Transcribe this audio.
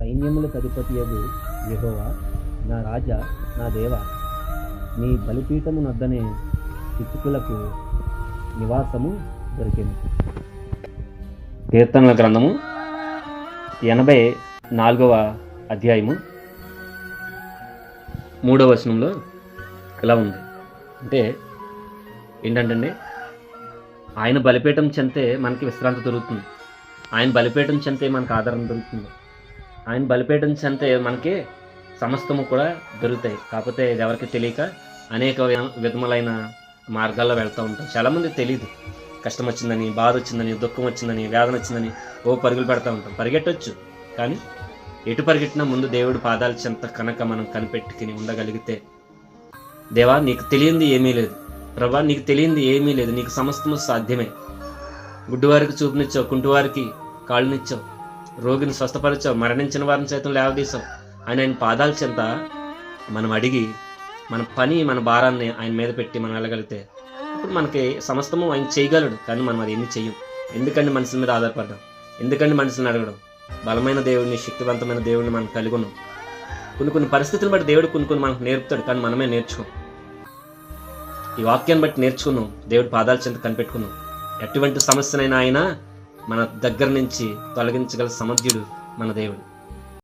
సైన్యములకు అధిపతియగు యెహోవా, నా రాజా, నా దేవా, నీ బలిపీఠము నద్దనే పిచ్చుకలకు నివాసము దొరికింది. కీర్తనల గ్రంథము 84వ అధ్యాయము 3వ వచనంలో ఇలా ఉంది. అంటే ఏంటంటే ఆయన బలిపీఠం చెంతే మనకి విశ్రాంతి దొరుకుతుంది. ఆయన బలిపీఠం చెంతే మనకు ఆదరణ దొరుకుతుంది. ఆయన బలిపీఠం చెంతే మనకి సమస్తము కూడా దొరుకుతాయి. కాకపోతే ఇది ఎవరికి తెలియక అనేక విధములైన మార్గాల్లో వెళ్తూ ఉంటాం. చాలామంది తెలియదు. కష్టం వచ్చిందని, బాధ వచ్చిందని, దుఃఖం వచ్చిందని, వేదన వచ్చిందని పరుగులు పెడతా ఉంటాం. పరిగెట్టవచ్చు, కానీ ఎటు పరిగెట్టినా ముందు దేవుడు పాదాల చెంత కనుక మనం కనిపెట్టుకుని ఉండగలిగితే, దేవా నీకు తెలియంది ఏమీ లేదు, ప్రభా నీకు తెలియంది ఏమీ లేదు, నీకు సమస్తము సాధ్యమే. గుడ్డివారికి చూపునిచ్చావు, కుంటివారికి కాళ్ళనిచ్చావు, రోగిని స్వస్థపరిచావు, మరణించిన వారిని సైతం లేవదీసావు అని ఆయన పాదాల చెంత మనం అడిగి మన పని, మన భారాన్ని ఆయన మీద పెట్టి మనం వెళ్ళగలిగితే అప్పుడు మనకి సమస్తము ఆయన చేయగలడు. కానీ మనం అది ఏమీ చెయ్యం. ఎందుకంటే మనుషుల మీద ఆధారపడ్డాం, ఎందుకంటే మనుషులను అడగడం. బలమైన దేవుడిని, శక్తివంతమైన దేవుడిని మనం కలిగి ఉన్నాం. కొన్ని పరిస్థితులను బట్టి దేవుడు కొన్ని మనకు నేర్పుతాడు, కానీ మనమే నేర్చుకోం. ఈ వాక్యాన్ని బట్టి నేర్చుకున్నాం, దేవుడు పాదాల చెంత కనిపెట్టుకున్నాం. ఎటువంటి సమస్యనైనా ఆయన మన దగ్గర నుంచి తొలగించగల సమర్థుడు మన దేవుడు.